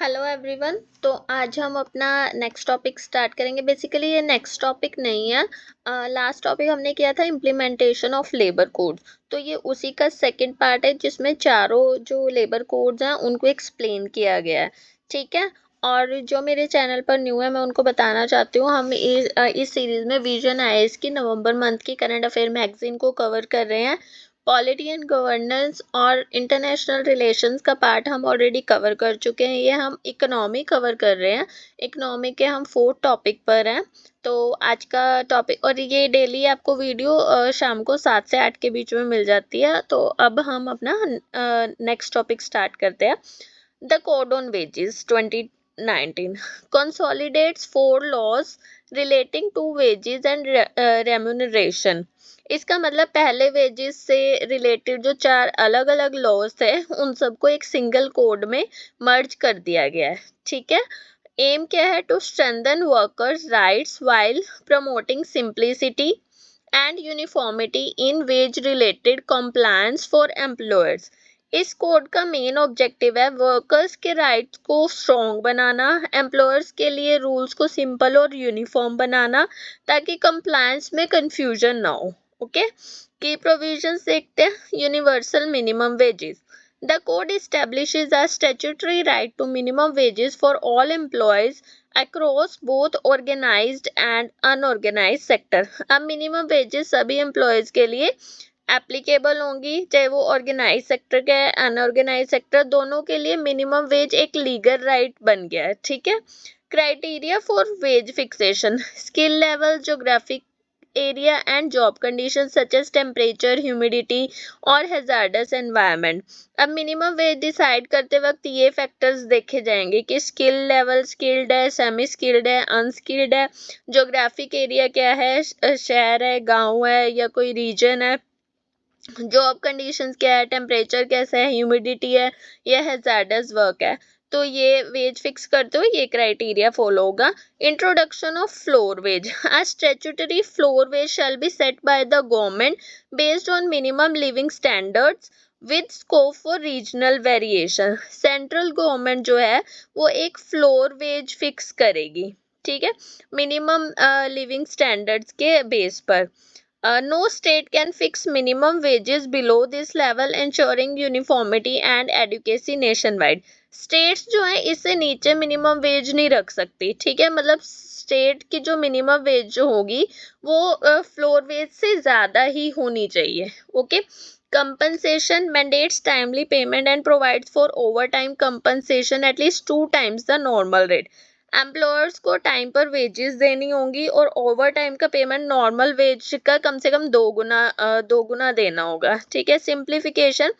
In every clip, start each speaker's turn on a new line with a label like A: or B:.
A: Hello everyone. तो आज हम अपना नेक्स्ट टॉपिक स्टार्ट करेंगे। बेसिकली ये नेक्स्ट टॉपिक नहीं है, लास्ट टॉपिक हमने किया था इम्प्लीमेंटेशन ऑफ लेबर कोड। तो ये उसी का सेकंड पार्ट है जिसमें चारों जो लेबर कोड्स हैं उनको एक्सप्लेन किया गया है। ठीक है। और जो मेरे चैनल पर न्यू है मैं उनको बताना चाहती हूँ, हम इस सीरीज में विजन आईएएस की नवंबर मंथ की करंट अफेयर मैगजीन को कवर कर रहे हैं। पॉलिटी एंड गवर्नेंस और इंटरनेशनल रिलेशंस का पार्ट हम ऑलरेडी कवर कर चुके हैं। ये हम इकोनॉमी कवर कर रहे हैं। इकोनॉमी के हम 4th टॉपिक पर हैं। तो आज का टॉपिक, और ये डेली आपको वीडियो शाम को 7 से 8 के बीच में मिल जाती है। तो अब हम अपना नेक्स्ट टॉपिक स्टार्ट करते हैं। The code on wages 2019 consolidates 4 laws relating to wages and remuneration। इसका मतलब पहले वेजेस से रिलेटेड जो 4 अलग अलग लॉज थे उन सबको एक सिंगल कोड में मर्ज कर दिया गया है। ठीक है। एम क्या है? To strengthen workers rights while promoting simplicity and uniformity in wage related compliance for employers. इस कोड का मेन ऑब्जेक्टिव है वर्कर्स के राइट्स को स्ट्रॉन्ग बनाना, एम्प्लॉयर्स के लिए रूल्स को सिंपल और यूनिफॉर्म बनाना ताकि कंप्लायंस में कंफ्यूजन ना हो। ओके। की प्रोविजंस देखते हैं। Universal minimum wages. The code establishes a statutory right to minimum wages for all employees across both organized and unorganized sector। अब मिनिमम वेजेस सभी एम्प्लॉयज के लिए एप्लीकेबल होंगी, चाहे वो ऑर्गेनाइज सेक्टर के अनऑर्गेनाइज सेक्टर, दोनों के लिए मिनिमम वेज एक लीगल राइट बन गया है। ठीक है। Criteria for wage fixation. Skill level, geographic area and job conditions such as temperature, humidity और hazardous environment। अब मिनिमम वेज डिसाइड करते वक्त ये फैक्टर्स देखे जाएंगे कि स्किल लेवल स्किल्ड है, सेमी स्किल्ड है, अनस्किल्ड है, ज्योग्राफिक एरिया क्या है, शहर है, गांव है या कोई रीजन है, जॉब कंडीशंस क्या है, टेम्परेचर कैसा है, ह्यूमिडिटी है या हैजार्डस वर्क है। तो ये वेज फिक्स करते हुए ये क्राइटेरिया फॉलो होगा। Introduction of floor wage. A statutory floor wage shall be set by the government based on minimum living standards with scope for regional variation. Central government जो है वो एक फ्लोर वेज फिक्स करेगी। ठीक है। Minimum living standards के base पर। No state can fix minimum wages below this level, ensuring uniformity and adequacy nationwide। States जो है इससे नीचे मिनिमम वेज नहीं रख सकती। ठीक है। मतलब स्टेट की जो मिनिमम वेज जो होगी वो फ्लोर वेज से ज्यादा ही होनी चाहिए। Okay. compensation mandates timely payment and provides for overtime compensation at least 2 times the normal rate। Employers को टाइम पर वेजेस देनी होंगी और ओवर टाइम का पेमेंट नॉर्मल वेज का कम से कम दो गुना देना होगा। ठीक है। सिंप्लीफिकेशन।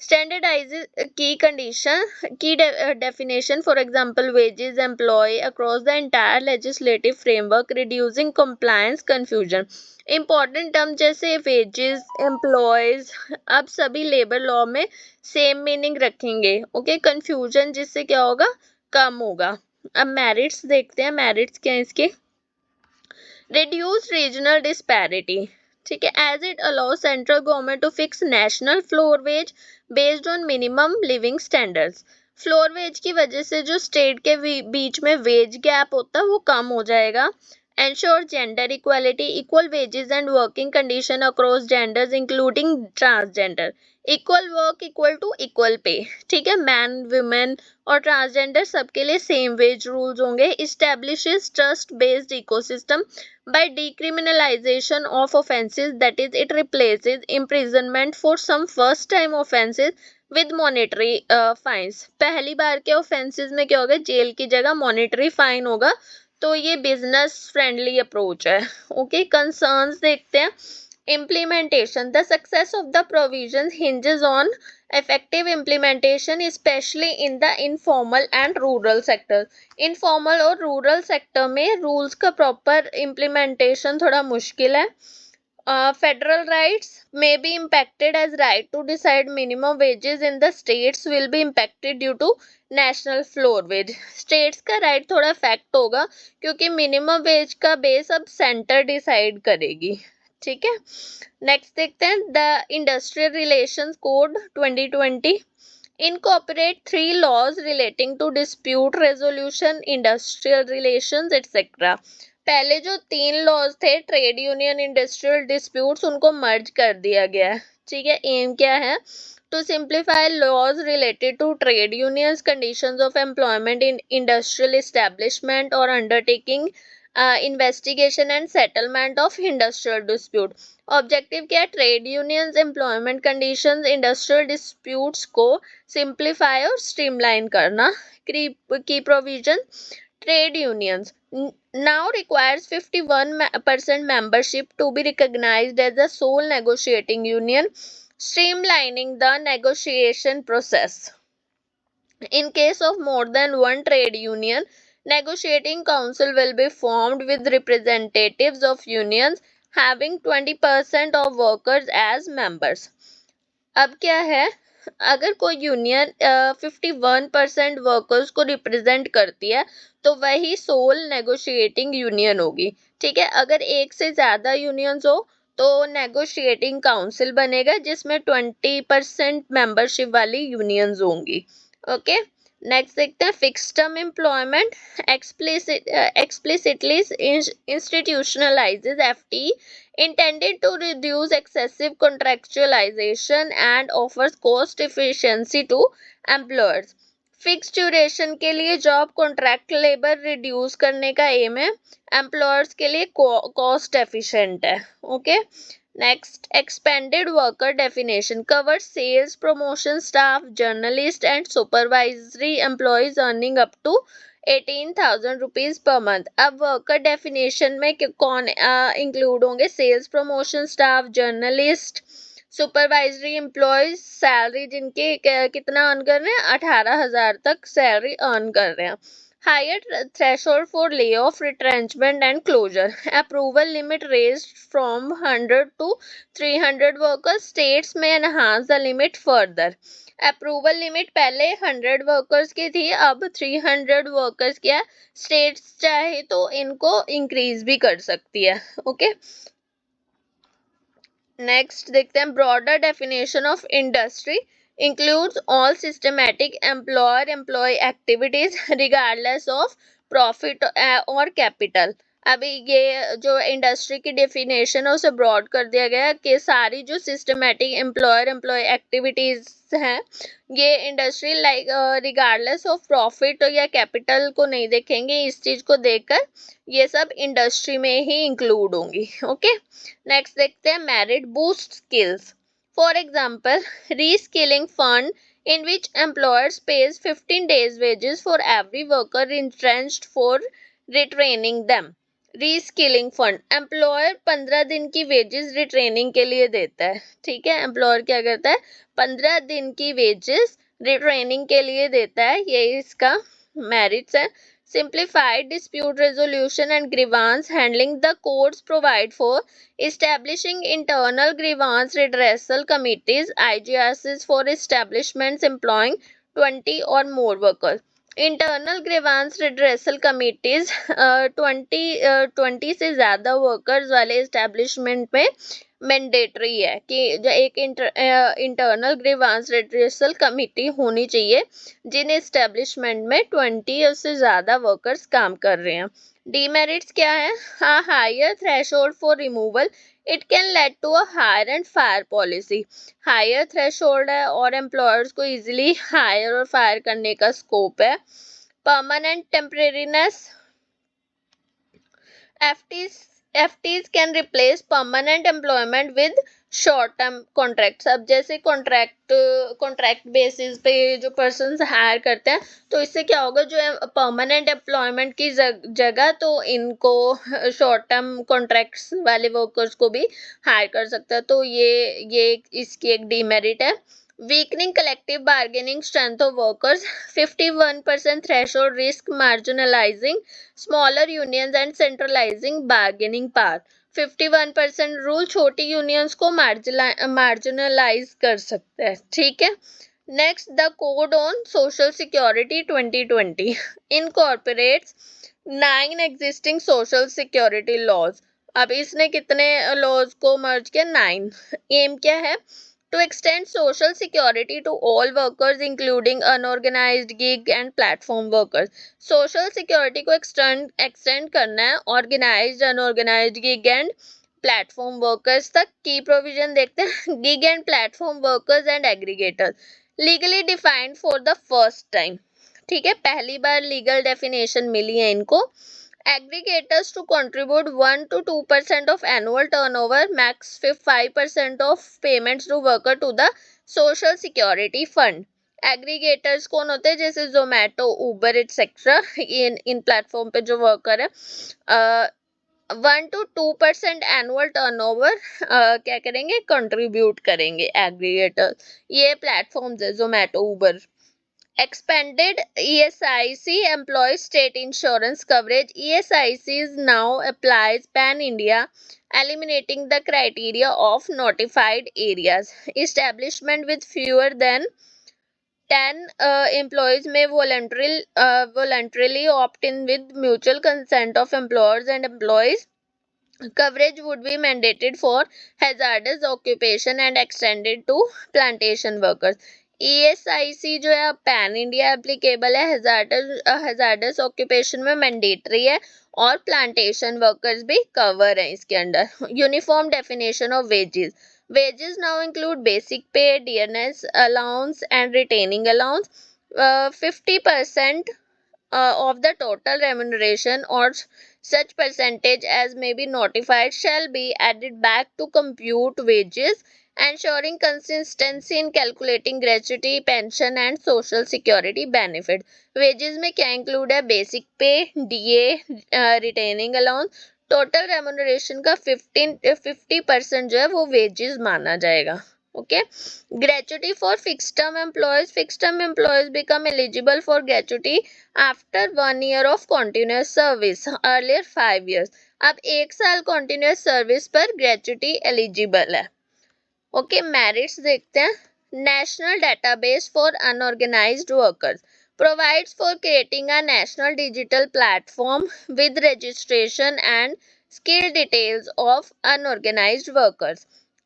A: स्टैंडर्डाइज की कंडीशन की definition, for example wages employ across the entire legislative framework reducing compliance confusion. Important term जैसे वेजेस, एम्प्लॉयज, अब सभी लेबर लॉ में सेम मीनिंग रखेंगे। ओके। कंफ्यूजन जिससे क्या होगा, कम होगा। अब मेरिट्स देखते हैं। मेरिट्स क्या है इसके? Reduce regional disparity. ठीक है। As it allow central government to fix national floor wage based on minimum living standards. Floor wage की वजह से जो स्टेट के बीच में वेज गैप होता है वो कम हो जाएगा। Ensure gender equality, equal wages and working condition across genders including transgender. Equal work equal to equal pay. ठीक है। मैन, वुमेन और ट्रांसजेंडर सबके लिए सेम वेज रूल्स होंगे। Establishes trust based ecosystem by decriminalization of offenses, that is it replaces imprisonment for some first time offenses with monetary fines। पहली बार के offenses में क्या होगा, जेल की जगह monetary fine होगा। तो ये बिजनेस फ्रेंडली अप्रोच है। ओके। कंसर्न्स देखते हैं। implementation, the success of the provisions hinges on effective implementation especially in the informal and rural sector। informal और rural sector में rules का proper implementation थोड़ा मुश्किल है। federal rights may be impacted as right to decide minimum wages in the states will be impacted due to national floor wage। states का right थोड़ा affect होगा क्योंकि minimum wage का base अब center decide करेगी। ठीक है। नेक्स्ट देखते हैं the industrial relations code 2020। incorporate 3 laws relating to dispute resolution, industrial relations, etc. पहले जो 3 लॉज थे ट्रेड यूनियन इंडस्ट्रियल डिस्प्यूट्स उनको मर्ज कर दिया गया है. ठीक है, एम क्या है? To simplify laws related to trade unions, conditions of employment in industrial establishment और undertaking investigation and settlement of industrial dispute. Objective क्या है? Trade unions employment conditions industrial disputes को सिंप्लीफाई और स्ट्रीमलाइन करना. की provision, trade unions now requires 51% membership to be recognized as the sole negotiating union, streamlining the negotiation process. In case of more than one trade union, negotiating council will be formed with representatives of unions having 20% of workers as members. अब क्या है? अगर कोई union 51% workers को represent करती है तो वही सोल नेगोशिएटिंग यूनियन होगी. ठीक है, अगर एक से ज्यादा यूनियंस हो तो नेगोशिएटिंग काउंसिल बनेगा जिसमें 20% मेंबरशिप वाली यूनियंस होंगी. ओके, नेक्स्ट देखते हैं fixed term employment explicitly institutionalizes FT intended to reduce excessive contractualization and offers cost efficiency to employers. Fix duration के लिए जॉब कॉन्ट्रैक्ट लेबर रिड्यूस करने का एम है, एम्प्लॉयर्स के लिए कॉस्ट एफिशिएंट है. Okay, next expanded worker definition covers sales, promotion staff, journalist and supervisory employees earning up to 18,000 rupees per month. अब worker definition में कौन इंक्लूड होंगे? Sales, promotion staff, journalist, supervisory employees. Salary जिनके कितना earn कर रहे हैं? 18,000 तक सैलरी अर्न कर रहे हैं. Higher threshold for lay off, retrenchment and closure. Approval limit raised from 100 to 300 workers. States में enhance the limit further. Approval limit पहले 100 वर्कर्स की थी, अब 300 वर्कर्स की है. स्टेट्स चाहे तो इनको इंक्रीज भी कर सकती है. ओके, नेक्स्ट देखते हैं broader definition of industry includes all systematic employer-employee activities regardless of profit or capital. अभी ये जो इंडस्ट्री की डेफिनेशन है उसे ब्रॉड कर दिया गया है कि सारी जो सिस्टमेटिक एम्प्लॉय एक्टिविटीज हैं ये industry like regardless of profit या कैपिटल को नहीं देखेंगे, इस चीज को देखकर ये सब इंडस्ट्री में ही इंक्लूड होंगी. ओके, नेक्स्ट देखते हैं merit boost skills. For example, reskilling fund in which employers pays 15 days wages for every worker entrenched for retraining them. Reskilling fund, employer 15 दिन की वेजेस रिट्रेनिंग के लिए देता है. ठीक है, एम्प्लॉयर क्या करता है? 15 दिन की वेजेस रिट्रेनिंग के लिए देता है. ये इसका मेरिट्स है. Simplified dispute resolution and grievance handling. The codes provide for establishing internal grievance redressal committees, IGRCs, for establishments employing 20 or more workers. Internal grievance redressal committees 20 से ज़्यादा वर्कर्स वाले इस्टेब्लिशमेंट में मैंडेटरी है कि एक इंटरनल ग्रीवांस रिड्रेसल कमिटी होनी चाहिए जिन establishment में 20 से ज़्यादा वर्कर्स काम कर रहे हैं. डीमेरिट्स क्या है? Higher threshold for removal. It can lead to a hire and fire policy. Higher threshold है और एम्प्लॉयर्स को इजीली हायर और फायर करने का स्कोप है. Permanent टेम्परेरीनेस. FTs can replace permanent employment with short term contracts. अब जैसे कॉन्ट्रैक्ट बेसिस पे जो पर्सन हायर करते हैं तो इससे क्या होगा, जो परमानेंट एम्प्लॉयमेंट की जगह तो इनको शॉर्ट टर्म कॉन्ट्रैक्ट्स वाले वर्कर्स को भी हायर कर सकता है. तो ये इसकी एक डीमेरिट है. Weakening collective bargaining strength of workers. 51% threshold risk marginalizing smaller unions and centralizing bargaining power. 51% rule छोटी यूनियंस को मार्जिनलाइज कर सकते हैं. ठीक है, next the code on social security 2020 incorporates 9 existing social security laws. अब इसने कितने लॉज को मर्ज किया? 9. एम क्या है? to extend social security to all workers including unorganized gig and platform workers. social security को extend करना है organized, unorganized, gig and platform workers तक. की provision देखते हैं. gig and platform workers and aggregators legally defined for the first time. ठीक है, पहली बार legal definition मिली है इनको. aggregators to contribute 1 to 2% of annual turnover, max 5% of payments to worker to the social security fund. Aggregators कौन होते हैं? जैसे जोमेटो, उबर etcetera. इन platform पे जो वर्कर है 1 to 2% एनुअल टर्नओवर क्या करेंगे? कंट्रीब्यूट करेंगे एग्रीगेटर. ये प्लेटफॉर्म्स है जोमेटो, उबर. Expanded ESIC employees state insurance coverage. ESIC now applies pan-India, eliminating the criteria of notified areas. Establishment with fewer than 10 employees may voluntarily opt in with mutual consent of employers and employees. Coverage would be mandated for hazardous occupation and extended to plantation workers. ESIC जो है pan India applicable है, hazards occupation में mandatory है और plantation workers भी cover है इसके under. Uniform definition of wages. Wages now include basic pay, dearness allowance and retaining allowance. 50% of the total remuneration or such percentage as may be notified shall be added back to compute wages, ensuring consistency in calculating gratuity, pension and social security benefit. Wages में क्या include है? Basic pay, DA, retaining allowance. Total remuneration का 50% जो है वो wages माना जाएगा. Okay. Gratuity for fix term employees. Fix term employees become eligible for gratuity after 1 year of continuous service. Earlier 5 years. अब 1 साल कॉन्टिन्यूस सर्विस पर ग्रेचुटी एलिजिबल है. ओके. मेरिट्स देखते हैं. National database for unorganised workers provides for creating a national digital platform with registration and skill details of unorganized workers.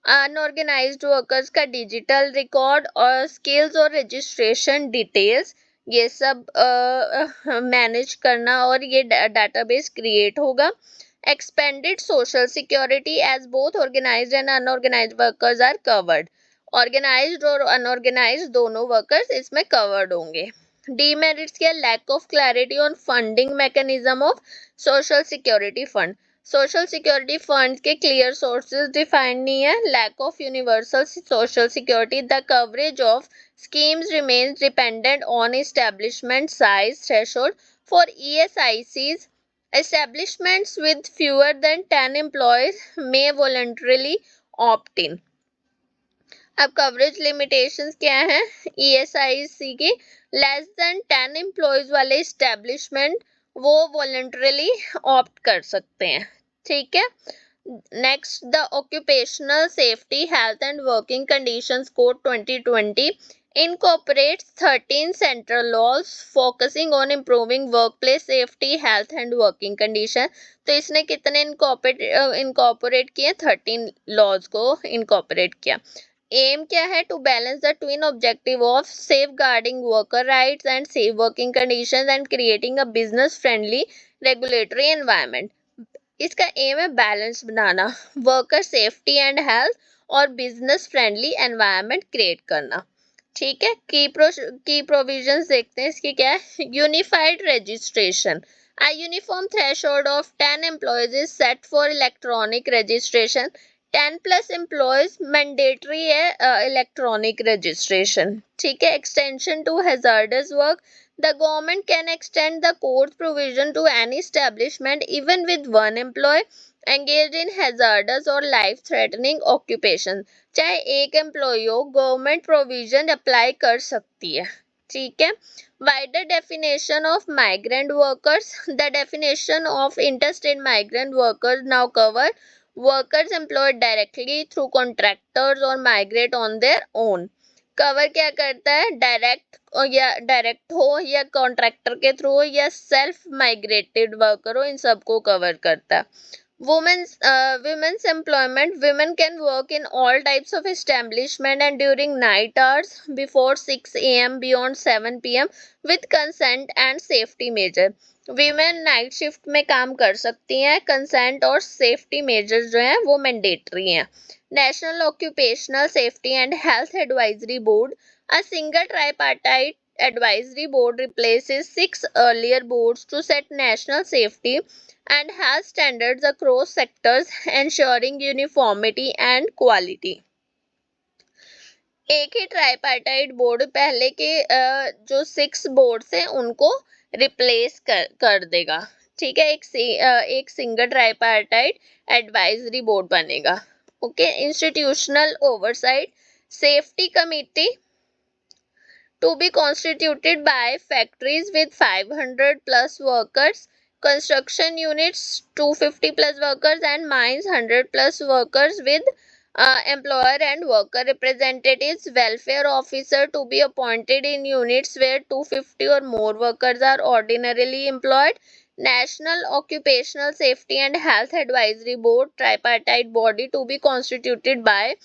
A: Unorganized workers का digital record और skills और registration details ये सब manage करना और ये database create होगा. Expanded social security as both organized and unorganized workers are covered. Organized और unorganized दोनों workers इसमें covered होंगे. Demerits क्या? lack of clarity on funding mechanism of social security fund. social security funds के clear sources defined नहीं है. lack of universal social security. the coverage of schemes remains dependent on establishment size threshold for ESICs. establishments with fewer than 10 employees may voluntarily opt in. अब coverage limitations क्या है? ESIC की less than 10 employees वाले establishment वो voluntarily opt कर सकते हैं. ठीक है. Next, the occupational safety health and working conditions code 2020 incorporates 13 central laws focusing on improving workplace safety, health and working condition. तो इसने कितने इनकॉर्पोरेट किए? 13 लॉज को इनकॉर्पोरेट किया. एम क्या है? To balance the twin objective of safeguarding worker rights and safe working conditions and creating a business friendly regulatory environment. इसका aim है बैलेंस बनाना, वर्कर सेफ्टी एंड हेल्थ और business friendly environment create करना. ठीक है. की provisions देखते हैं इसकी क्या है. Unified registration. A uniform threshold of 10 employees is set for electronic registration. 10 plus employees mandatory है electronic registration. ठीक है. extension to hazardous work. The government can extend the code's provision to any establishment even with one employee engaged in hazardous or life threatening occupation. चाहे एक employ हो, government provision apply कर सकती है. ठीक है. Wider definition of migrant workers. The definition of interstate migrant workers now cover workers employed directly through contractors or migrate on their own. Cover क्या करता है? डायरेक्ट हो या कॉन्ट्रैक्टर के थ्रू हो या सेल्फ माइग्रेटेड वर्कर हो, इन सबको कवर करता है. Women's employment. Women can work in all types of establishment and during night hours before 6 a.m. beyond 7 p.m. with consent and safety measure. Women night shift में काम कर सकती हैं. कंसेंट और सेफ्टी मेजर्स जो हैं वो मैंडेटरी हैं. National occupational safety and health advisory board. A single tripartite advisory board replaces 6 earlier boards to set national safety and has standards across sectors ensuring uniformity and quality. एक ही tripartite board पहले के जो 6 boards हैं उनको replace कर देगा. ठीक है, एक सिंगल ट्राइपार्टाइट एडवाइजरी बोर्ड बनेगा. Okay. Institutional oversight. Safety committee to be constituted by factories with 500 plus workers, construction units 250 plus workers, and mines 100 plus workers with employer and worker representatives. Welfare officer to be appointed in units where 250 or more workers are ordinarily employed. National Occupational Safety and Health Advisory Board, tripartite body to be constituted by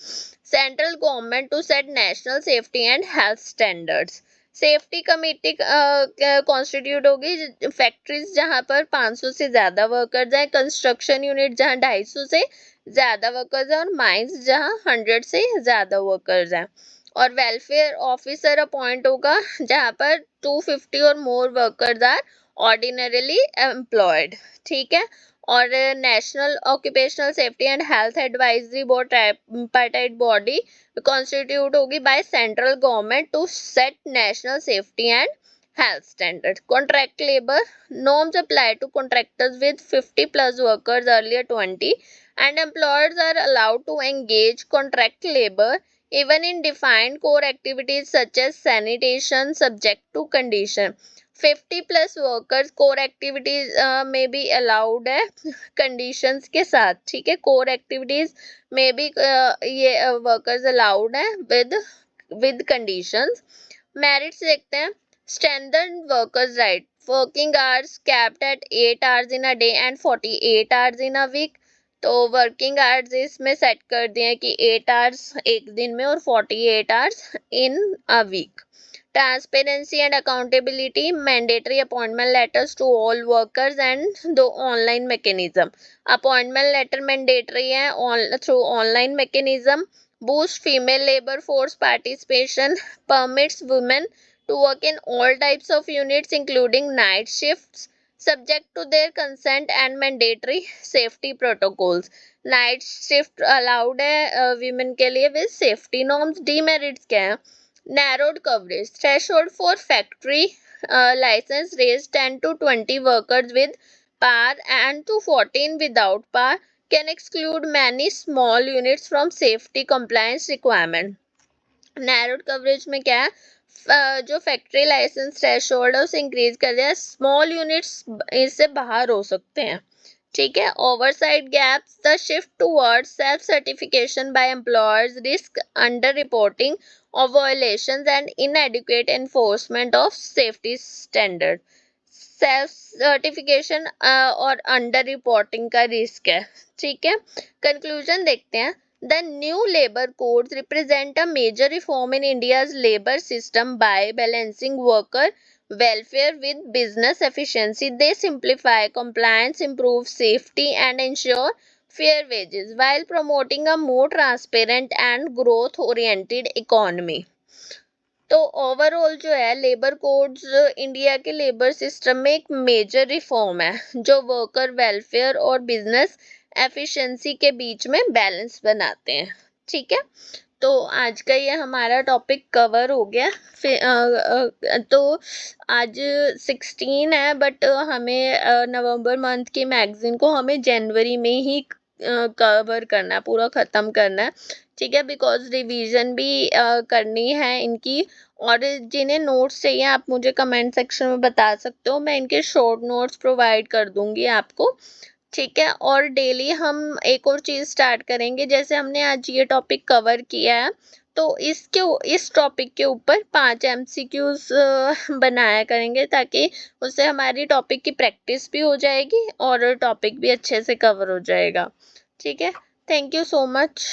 A: central government to set national safety and health standards. Safety committee constitute होगी factories जहां पर 500 से ज्यादा workers हैं, construction unit जहां 250 से ज्यादा workers हैं और माइंस जहां 100 से ज्यादा वर्कर्स हैं. और वेलफेयर ऑफिसर अपॉइंट होगा जहां पर 250 और more workers are ordinarily employed. ठीक है. और national occupational safety and health advisory board tripartite body constitute होगी by central government to set national safety and health standard. Contract labor. Norms apply to contractors with 50 plus workers, earlier 20, and employers are allowed to engage contract labor even in defined core activities such as sanitation subject to condition. 50 plus workers core activities may be allowed है conditions के साथ. ठीक है. core activities may be ये workers allowed है with conditions. merits देखते हैं. Strengthen workers' right. Working hours capped at 8 hours in a day and 48 hours in a week. तो वर्किंग आवर्स इसमें सेट कर दिए हैं कि 8 आवर्स एक दिन में और 48 hours in a week. Transparency and accountability. Mandatory appointment letters to all workers and दो online mechanism. Appointment letter mandatory है through online mechanism. Boost female labour force participation. Permits women to work in all types of units including night shifts subject to their consent and mandatory safety protocols. night shift allowed है women के लिए with safety norms. demerits क्या है? narrowed coverage. threshold for factory license raised 10 to 20 workers with power and to 14 without power can exclude many small units from safety compliance requirement. narrowed coverage में क्या है? जो factory licence threshold है उसे increase कर दिया. स्मॉल यूनिट्स इससे बाहर हो सकते हैं. ठीक है. Oversight gaps. The shift towards self certification by employers risk under reporting of violations and inadequate enforcement of safety standard. Self certification और अंडर रिपोर्टिंग का रिस्क है. ठीक है. कंक्लूजन देखते हैं. The new labor codes represent a major reform in India's labor system by balancing worker welfare with business efficiency. They simplify compliance, improve safety, and ensure fair wages while promoting a more transparent and growth-oriented economy. तो overall जो है labour codes India के labour system में एक major reform है जो worker welfare और business efficiency के बीच में बैलेंस बनाते हैं. ठीक है. तो आज का ये हमारा टॉपिक कवर हो गया. तो आज 16 है बट हमें नवंबर मंथ की मैगजीन को हमें जनवरी में ही कवर करना है, पूरा ख़त्म करना है. ठीक है. बिकॉज रिवीजन भी करनी है इनकी. और जिन्हें नोट्स चाहिए आप मुझे कमेंट सेक्शन में बता सकते हो. मैं इनके शॉर्ट नोट्स प्रोवाइड कर दूंगी आपको. ठीक है। और डेली हम एक और चीज स्टार्ट करेंगे, जैसे हमने आज ये टॉपिक कवर किया है तो इस टॉपिक के ऊपर 5 एमसीक्यूज बनाया करेंगे, ताकि उससे हमारी टॉपिक की प्रैक्टिस भी हो जाएगी और टॉपिक भी अच्छे से कवर हो जाएगा। ठीक है, थैंक यू सो मच।